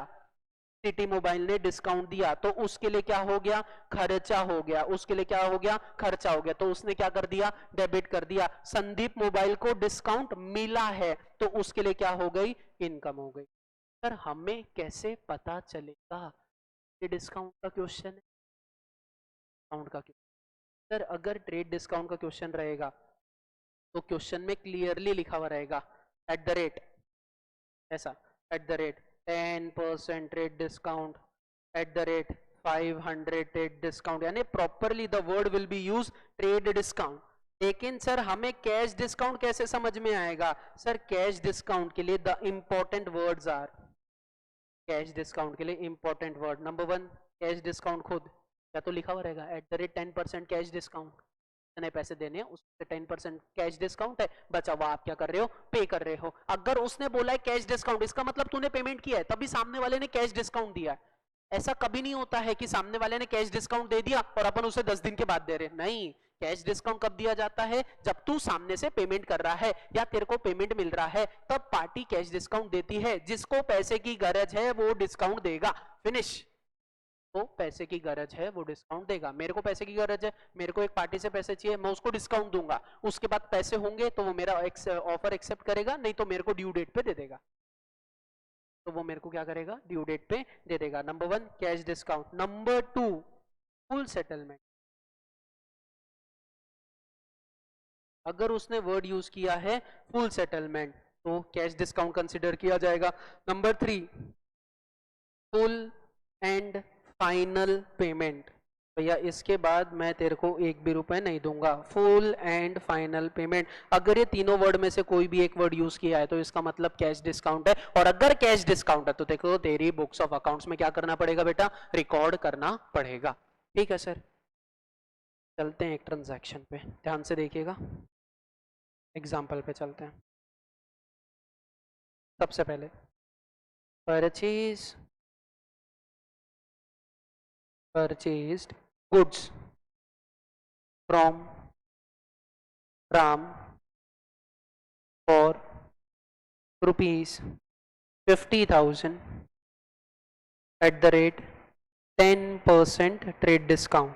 सिटी मोबाइल ने डिस्काउंट दिया तो उसके लिए क्या हो गया? खर्चा हो गया। उसके लिए क्या हो गया? खर्चा हो गया। तो उसने क्या कर दिया? डेबिट कर दिया। संदीप मोबाइल को डिस्काउंट मिला है तो उसके लिए क्या हो गई? इनकम हो गई। सर हमें कैसे पता चलेगा? ये डिस्काउंट का क्वेश्चन है, डिस्काउंट का क्वेश्चन। सर अगर ट्रेड डिस्काउंट का क्वेश्चन रहेगा तो क्वेश्चन में क्लियरली लिखा हुआ रहेगा एट द रेट, ऐसा at the rate 10% trade discount, at the rate 500 trade discount, यानी properly the word will be use trade discount. लेकिन सर हमें कैश डिस्काउंट कैसे समझ में आएगा? सर कैश डिस्काउंट के लिए the important words are, cash discount के लिए important word number one, cash discount खुद या तो लिखा हुआ रहेगा at the rate 10% cash discount, इतने पैसे देने हैं उससे 10% कैश डिस्काउंट है, बचा हुआ आप क्या कर रहे हो? पे कर रहे हो। अगर उसने बोला है कैश डिस्काउंट, इसका मतलब तूने पेमेंट किया है, तभी सामने वाले ने कैश डिस्काउंट दिया है। ऐसा कभी नहीं होता है कि सामने वाले ने कैश डिस्काउंट दे दिया और अपन उसे 10 दिन के बाद दे रहे, नहीं। कैश डिस्काउंट कब दिया जाता है? जब तू सामने से पेमेंट कर रहा है या तेरे को पेमेंट मिल रहा है, तब पार्टी कैश डिस्काउंट देती है। जिसको पैसे की गरज है वो डिस्काउंट देगा। फिनिश। तो पैसे की गरज है वो डिस्काउंट देगा। मेरे को पैसे की गरज है, मेरे को एक पार्टी से पैसे चाहिए, मैं उसको डिस्काउंट दूंगा, उसके बाद पैसे होंगे तो वो मेरा ऑफर एक्सेप्ट करेगा, नहीं तो मेरे को ड्यू डेट पे दे देगा। तो वो मेरे को क्या करेगा? ड्यू डेट पे दे देगा। Number one cash discount. Number two full settlement. अगर उसने वर्ड यूज किया है फुल सेटलमेंट तो कैश डिस्काउंट कंसिडर किया जाएगा। Number three full and final payment. भैया इसके बाद मैं तेरे को एक भी रुपए नहीं दूंगा। फुल एंड फाइनल पेमेंट, अगर ये तीनों वर्ड में से कोई भी एक वर्ड यूज किया है तो इसका मतलब कैश डिस्काउंट है। और अगर कैश डिस्काउंट है तो देखो तेरी बुक्स ऑफ अकाउंट्स में क्या करना पड़ेगा बेटा? रिकॉर्ड करना पड़ेगा। ठीक है सर, चलते हैं एक ट्रांजैक्शन पे, ध्यान से देखिएगा, एग्जाम्पल पे चलते हैं। सबसे पहले purchase, purchased goods from Ram for ₹50,000 eight the rate 10% trade discount.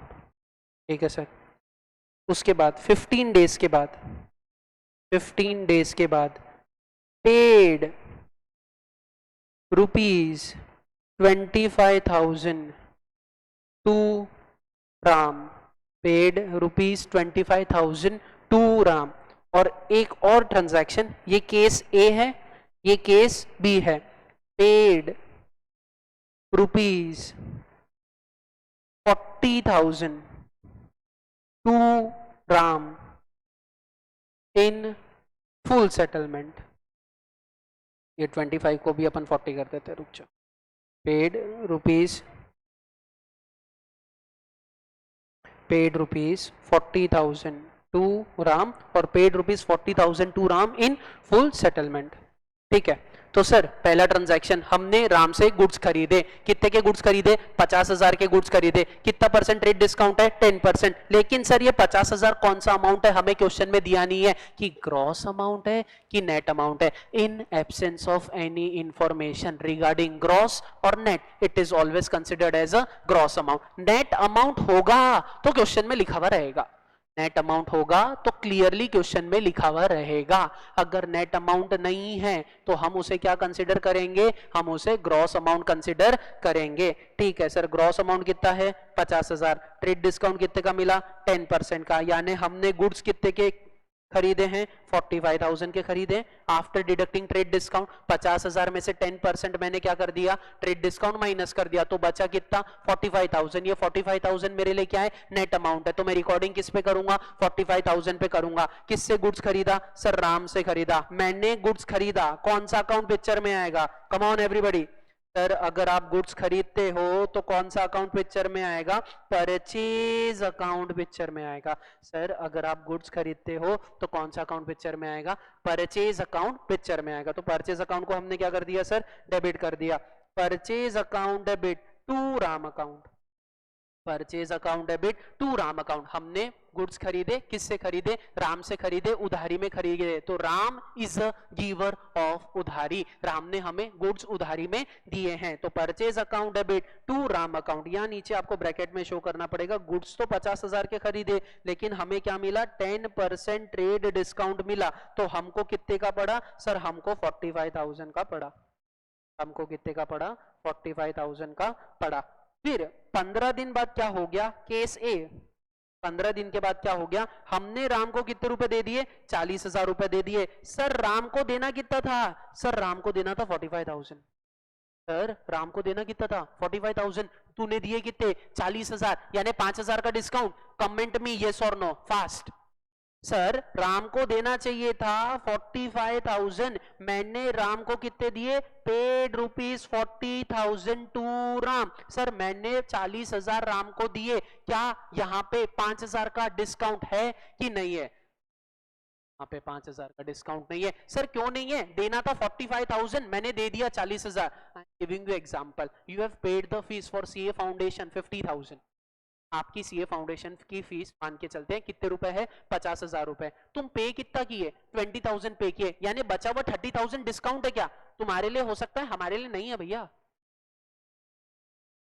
ठीक है सर। उसके बाद 15 डेज के बाद, 15 डेज के बाद paid ₹25,000 to Ram, paid ₹25,000 to Ram. और एक और ट्रांजैक्शन, ये केस ए है, ये केस बी है। Paid ₹40,000 to Ram in full settlement. ये 25 को भी अपन 40 कर देते हैं, रुक जाओ। पेड ₹40,000 टू राम और paid ₹40,000 to Ram in full settlement. ठीक है। तो सर पहला ट्रांजैक्शन, हमने राम से गुड्स खरीदे, कितने के गुड्स खरीदे? 50,000 के गुड्स खरीदे। कितना परसेंट ट्रेड डिस्काउंट है? 10%। लेकिन सर ये 50,000 कौन सा अमाउंट है? हमें क्वेश्चन में दिया नहीं है कि ग्रॉस अमाउंट है कि नेट अमाउंट है। In absence of any information regarding gross और net, it is always considered as a gross amount. Net amount होगा तो क्वेश्चन में लिखा हुआ रहेगा, नेट अमाउंट होगा तो क्लियरली क्वेश्चन में लिखा हुआ रहेगा। अगर नेट अमाउंट नहीं है तो हम उसे क्या कंसीडर करेंगे? हम उसे ग्रॉस अमाउंट कंसीडर करेंगे। ठीक है सर, ग्रॉस अमाउंट कितना है? 50,000। ट्रेड डिस्काउंट कितने का मिला? 10% का। यानी हमने गुड्स कितने के खरीदे हैं? 45,000 के खरीदे। आफ्टर डिडक्टिंग ट्रेड डिस्काउंट 50,000 में से 10% मैंने क्या कर दिया? ट्रेड डिस्काउंट माइनस कर दिया, तो बचा कितना? 45,000। ये 45,000 मेरे लिए क्या है? नेट अमाउंट है। तो मैं रिकॉर्डिंग किस पे करूंगा? 45,000 पे करूंगा। किससे गुड्स खरीदा? सर राम से खरीदा। मैंने गुड्स खरीदा, कौन सा अकाउंट पिक्चर में आएगा? Come on everybody. सर अगर आप गुड्स खरीदते हो तो कौन सा अकाउंट पिक्चर में आएगा? परचेज अकाउंट पिक्चर में आएगा। सर अगर आप गुड्स खरीदते हो तो कौन सा अकाउंट पिक्चर में आएगा? परचेज अकाउंट पिक्चर में आएगा। तो परचेज अकाउंट को हमने क्या कर दिया सर? डेबिट कर दिया। Purchase account debit to Ram account, purchase account debit to Ram account. हमने गुड्स खरीदे, किससे खरीदे? राम से खरीदे, उधारी में खरीदे। तो Ram is a giver of उधारी, राम ने हमें गुड्स उधारी में दिए हैं। तो purchase account debit to Ram account. यहाँ नीचे आपको ब्रैकेट में शो करना पड़ेगा, गुड्स तो 50,000 के खरीदे लेकिन हमें क्या मिला? 10% ट्रेड डिस्काउंट मिला। तो हमको कितने का पड़ा? सर हमको 45,000 का पड़ा। हमको कितने का पड़ा? 45,000 का पड़ा। फिर 15 दिन बाद क्या हो गया? केस ए, 15 दिन के बाद क्या हो गया? हमने राम को कितने रुपए दे दिए? 40,000 रुपए दे दिए। सर राम को देना कितना था? सर राम को देना था 45,000। सर राम को देना कितना था? 45,000। तूने दिए कितने? 40,000, यानी 5,000 का डिस्काउंट। कमेंट मी यस और नो फास्ट। सर राम को देना चाहिए था 45,000, मैंने राम को कितने दिए? Paid ₹40,000 to Ram. सर मैंने 40,000 राम को दिए, क्या यहाँ पे 5,000 का डिस्काउंट है कि नहीं है? यहाँ पे 5,000 का डिस्काउंट नहीं है। सर क्यों नहीं है? देना था 45,000, मैंने दे दिया 40,000। I am giving you example, you have paid the fees for CA foundation 50,000। आपकी सीए फाउंडेशन की फीस मान के चलते हैं कितने रुपए है? 50,000 रुपए। तुम पे कितना किए? 20,000 पे किए, यानी बचा हुआ 30,000 डिस्काउंट है क्या? तुम्हारे लिए हो सकता है, हमारे लिए नहीं है भैया।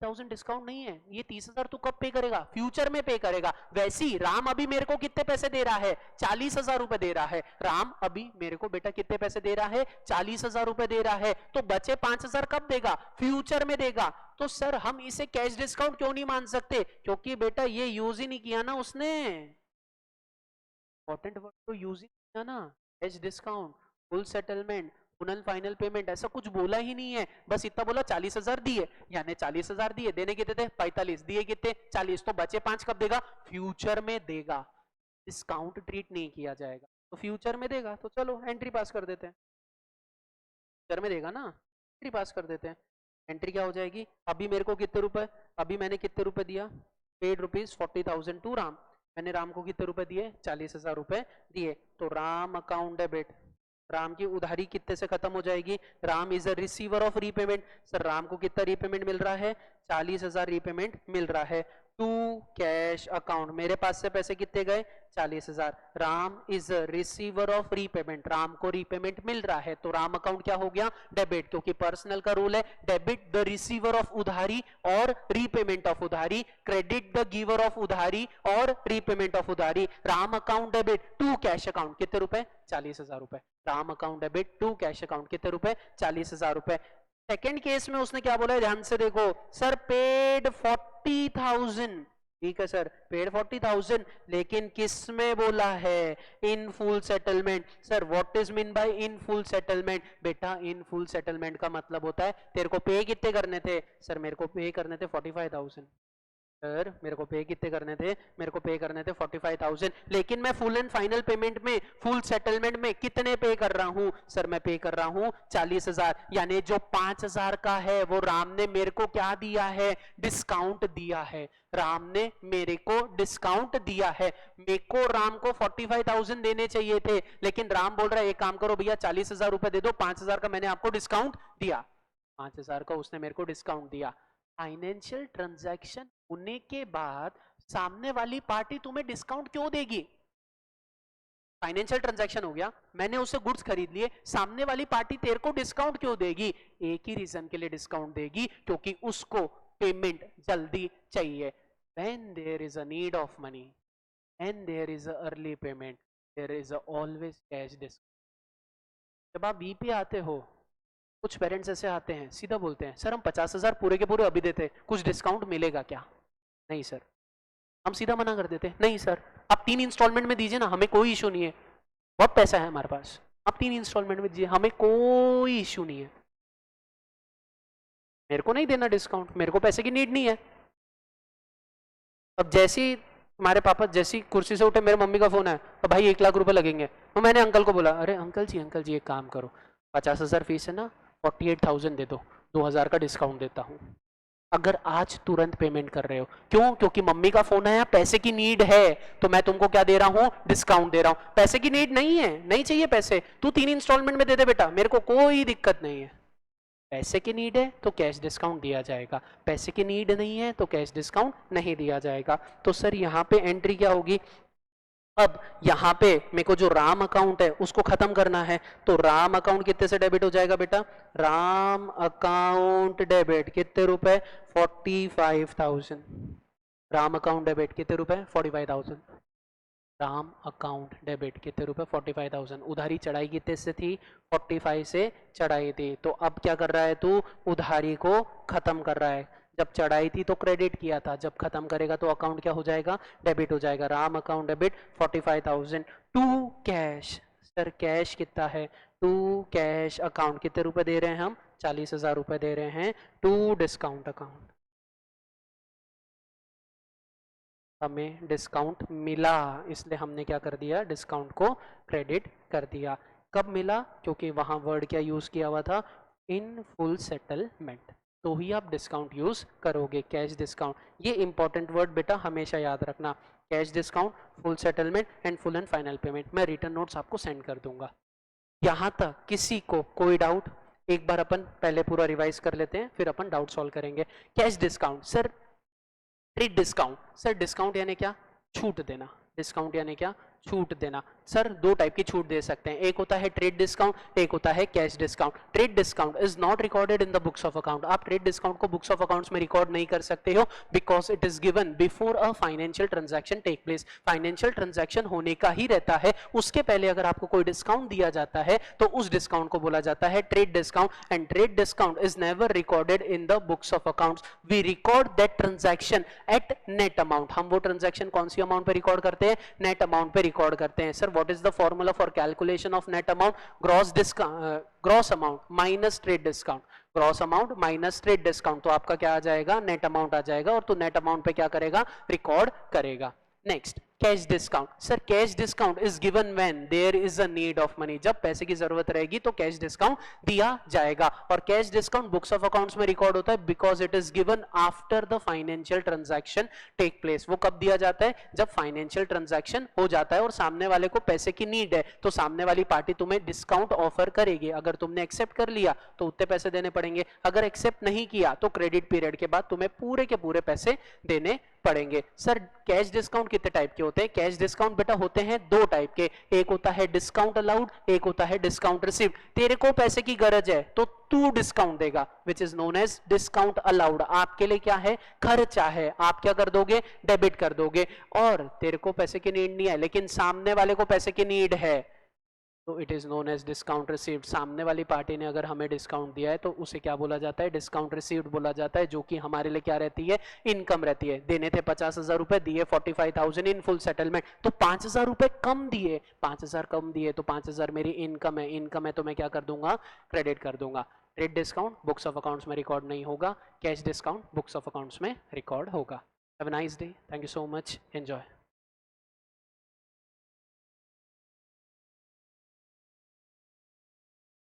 1000 डिस्काउंट नहीं है। ये 30,000 तू कब पे करेगा? फ्यूचर में पे करेगा। वैसे ही राम अभी मेरे को कितने पैसे दे रहा है? 40,000 रुपए दे रहा है। राम अभी मेरे को बेटा कितने पैसे दे रहा है? 40,000 रुपए दे रहा है। तो बचे 5,000 कब देगा? फ्यूचर में देगा। तो सर हम इसे कैश डिस्काउंट क्यों नहीं मान सकते? क्योंकि बेटा ये यूज ही नहीं किया ना उसने, इंपॉर्टेंट वर्ड तो यूज ही किया ना। Cash discount, full settlement, full final payment, ऐसा कुछ बोला ही नहीं है। बस इतना बोला 40,000 दिए, यानी 40,000 दिए, देने कितने थे? 45, दिए कितने? 40। तो बचे 5 कब देगा? फ्यूचर में देगा। डिस्काउंट ट्रीट नहीं किया जाएगा, तो फ्यूचर में देगा। तो चलो एंट्री पास कर देते हैं, फ्यूचर में देगा ना, एंट्री पास कर देते हैं। एंट्री क्या हो जाएगी? अभी मेरे को कितने रुपए, अभी मैंने कितने रुपए दिया? Paid ₹40,000 to Ram. मैंने राम को कितने रुपए दिए? 40,000 रुपए दिए। तो राम अकाउंट डेबिट, राम की उधारी कितने से खत्म हो जाएगी? Ram is a receiver of repayment. Sir Ram को कितना रीपेमेंट मिल रहा है? 40,000 रीपेमेंट मिल रहा है। टू कैश अकाउंट, मेरे पास से पैसे कितने गए 40,000। Ram is receiver of repayment, Ram को रीपेमेंट मिल रहा है तो राम अकाउंट क्या हो गया डेबिट, क्योंकि पर्सनल का रूल है डेबिट द रिसीवर ऑफ उधारी और रीपेमेंट ऑफ उधारी, क्रेडिट द गिवर ऑफ उधारी और रीपेमेंट ऑफ उधारी। Ram account debit to cash account कितने रुपए 40,000 रुपए। Ram account debit to cash account कितने रुपए 40,000 रुपए। सेकेंड केस में उसने क्या बोला है ध्यान से देखो, सर पेड 40,000, ठीक है सर पेड 40,000, लेकिन किस में बोला है इन full settlement. Sir what is mean by in full settlement, बेटा इन फुल सेटलमेंट का मतलब होता है तेरे को पे कितने करने थे, सर मेरे को पे करने थे 45,000, सर मेरे को पे कितने करने थे, मेरे को पे करने थे 45,000, लेकिन मैं फुल एंड फाइनल पेमेंट में फुल सेटलमेंट में कितने पे कर रहा हूं, सर मैं पे कर रहा हूं 40,000, यानी जो 5,000 का है वो राम ने मेरे को क्या दिया है डिस्काउंट दिया है, राम ने मेरे को डिस्काउंट दिया है। मेरे को राम को 45,000 देने चाहिए थे, लेकिन राम बोल रहा है एक काम करो भैया 40,000 रुपए दे दो, 5,000 का मैंने आपको डिस्काउंट दिया, 5,000 का उसने मेरे को डिस्काउंट दिया। फाइनेंशियल ट्रांजैक्शन होने के बाद सामने वाली पार्टी तुम्हें डिस्काउंट क्यों देगी, फाइनेंशियल ट्रांजैक्शन हो गया, मैंने उससे गुड्स खरीद लिए, सामने वाली पार्टी तेरे को डिस्काउंट क्यों देगी, एक ही रीजन के लिए डिस्काउंट देगी, क्योंकि उसको पेमेंट जल्दी चाहिए। when there is a need of money and there is a early payment, there is a always cash discount। जब आप बी पे आते हो, कुछ पेरेंट्स ऐसे आते हैं सीधा बोलते हैं सर हम 50,000 पूरे के पूरे अभी देते, कुछ डिस्काउंट मिलेगा क्या, नहीं सर, हम सीधा मना कर देते नहीं सर आप 3 इंस्टॉलमेंट में दीजिए ना, हमें कोई इशू नहीं है, बहुत पैसा है हमारे पास, आप 3 इंस्टॉलमेंट में दीजिए, हमें कोई इशू नहीं है, मेरे को नहीं देना डिस्काउंट, मेरे को पैसे की नीड नहीं है। अब जैसे ही हमारे पापा जैसी कुर्सी से उठे, मेरे मम्मी का फोन है तो भाई 1 लाख रुपए लगेंगे, तो मैंने अंकल को बोला अरे अंकल जी एक काम करो 50,000 फीस है ना, 48,000 दे दो, 2,000 का डिस्काउंट देता हूँ। अगर आज तुरंत पेमेंट कर रहे हो, क्यों, क्योंकि मम्मी का फोन आया, पैसे की नीड है, तो मैं तुमको क्या दे रहा हूँ डिस्काउंट दे रहा हूँ। पैसे की नीड नहीं है, नहीं चाहिए पैसे, तू 3 इंस्टॉलमेंट में दे दे बेटा, मेरे को कोई दिक्कत नहीं है। पैसे की नीड है तो कैश डिस्काउंट दिया जाएगा, पैसे की नीड नहीं है तो कैश डिस्काउंट नहीं दिया जाएगा। तो सर यहाँ पे एंट्री क्या होगी, अब यहाँ पे मेरे को जो राम अकाउंट है उसको खत्म करना है, तो राम अकाउंट कितने से डेबिट हो जाएगा बेटा, राम अकाउंट डेबिट कितने रुपए 45,000, राम अकाउंट डेबिट कितने रुपए 45,000, राम अकाउंट डेबिट कितने रुपए 45,000। उधारी चढ़ाई कितने से थी 45 से चढ़ाई थी, तो अब क्या कर रहा है तू उधारी को खत्म कर रहा है, जब चढ़ाई थी तो क्रेडिट किया था, जब खत्म करेगा तो अकाउंट क्या हो जाएगा डेबिट हो जाएगा। Ram account debit 45,000 to cash, sir cash कितना है, टू कैश अकाउंट कितने रुपए दे रहे हैं हम 40,000 रुपए दे रहे हैं टू डिस्काउंट अकाउंट, हमें डिस्काउंट मिला इसलिए हमने क्या कर दिया डिस्काउंट को क्रेडिट कर दिया। कब मिला, क्योंकि वहां वर्ड क्या यूज किया हुआ था इन फुल सेटलमेंट, तो ही आप डिस्काउंट यूज करोगे कैश डिस्काउंट। ये इंपॉर्टेंट वर्ड बेटा हमेशा याद रखना, cash discount, full settlement and full and final payment. मैं रिटर्न नोट्स आपको सेंड कर दूंगा। यहां तक किसी को कोई डाउट, एक बार अपन पहले पूरा रिवाइज कर लेते हैं फिर अपन डाउट सॉल्व करेंगे। Cash discount, sir trade discount, sir discount यानी क्या, छूट देना, डिस्काउंट यानी क्या छूट देना। सर 2 टाइप की छूट दे सकते हैं, एक होता है ट्रेड डिस्काउंट, एक होता है cash discount. Trade discount is not recorded in the books of account, आप ट्रेड डिस्काउंट को बुक्स ऑफ अकाउंट्स में रिकॉर्ड नहीं कर सकते हो, because it is given before a financial transaction take place. Financial transaction होने का ही रहता है, उसके पहले अगर आपको कोई डिस्काउंट दिया जाता है तो उस डिस्काउंट को बोला जाता है trade discount, and trade discount is never recorded in the books of accounts. We record that transaction at net amount, हम वो ट्रांजैक्शन कौन सी अमाउंट पे रिकॉर्ड करते हैं, नेट अमाउंट पे रिकॉर्ड करते हैं। Sir what is the formula for calculation of net amount, gross amount minus trade discount, gross amount minus trade discount, तो आपका क्या आ जाएगा नेट अमाउंट आ जाएगा, और तो नेट अमाउंट पे क्या करेगा रिकॉर्ड करेगा। Next cash discount, sir cash discount is given when there is a need of money, जब पैसे की जरूरत रहेगी तो कैश डिस्काउंट दिया जाएगा। और cash discount books of accounts में रिकॉर्ड होता है because it is given after the financial transaction take place. वो कब दिया जाता है? जब फाइनेंशियल ट्रांजैक्शन हो जाता है और सामने वाले को पैसे की नीड है, तो सामने वाली पार्टी तुम्हें डिस्काउंट ऑफर करेगी। अगर तुमने एक्सेप्ट कर लिया तो उतने पैसे देने पड़ेंगे, अगर एक्सेप्ट नहीं किया तो क्रेडिट पीरियड के बाद तुम्हें पूरे के पूरे पैसे देने पड़ेंगे। सर कैश डिस्काउंट कितने टाइप के होते हैं? कैश डिस्काउंट बेटा होते हैं दो टाइप के, एक होता है डिस्काउंट अलाउड, एक होता है डिस्काउंट रिसीव्ड। तेरे को पैसे की गरज है तो तू डिस्काउंट देगा, which is known as discount allowed. आपके लिए क्या है? खर्चा है, आप क्या कर दोगे? डेबिट कर दोगे। और तेरे को पैसे की नीड नहीं है लेकिन सामने वाले को पैसे की नीड है, तो it is known as discount received. सामने वाली पार्टी ने अगर हमें डिस्काउंट दिया है तो उसे क्या बोला जाता है? डिस्काउंट रिसीव्ड बोला जाता है, जो कि हमारे लिए क्या रहती है? इनकम रहती है। देने थे 50,000 रुपए, दिए 45,000 इन फुल सेटलमेंट, तो 5,000 रुपए कम दिए, 5,000 कम दिए तो 5,000 मेरी इनकम है, इनकम है तो मैं क्या कर दूंगा? क्रेडिट कर दूंगा। Trade discount books of accounts में रिकॉर्ड नहीं होगा, cash discount books of accounts में रिकॉर्ड होगा। Have a nice day, thank you so much, enjoy.